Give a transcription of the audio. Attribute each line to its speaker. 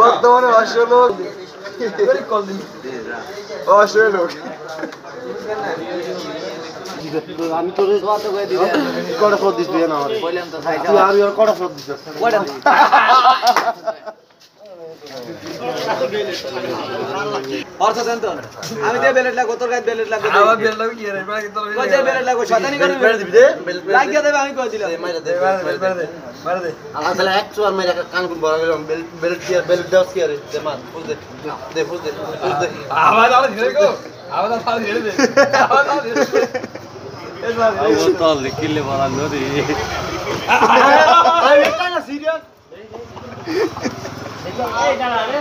Speaker 1: বর্তমানে অসহায় লোক আমি তোর কটা ফোন দিস না আমি আর কটা ফোন দিস
Speaker 2: আমি দে বেলেট লাগো তোর গায়ে বেলেট লাগো
Speaker 3: আমার বেল লাগবে কি রে মাকে তোর
Speaker 2: কই দে বেলেট লাগো শয়তানি করে
Speaker 1: মেরে দিবি দে
Speaker 2: লাগিয়ে দেবে আমি কই দিলাম
Speaker 1: মাইরা দে
Speaker 3: মার দে
Speaker 1: আল্লাহ তাআলা এক চোর মাইরা কান কুন বড় গেলাম বেল্ট কি আর বেল্ট দাও কি আর দে মার ফুল দে দে ফুল দে
Speaker 3: আবার আবার ধরে গো আবার আবার ধরে দে আবার আবার ধরে দে
Speaker 4: ও তো লিখিলে বলা নদী
Speaker 1: আমি এটা না সিরিয়াস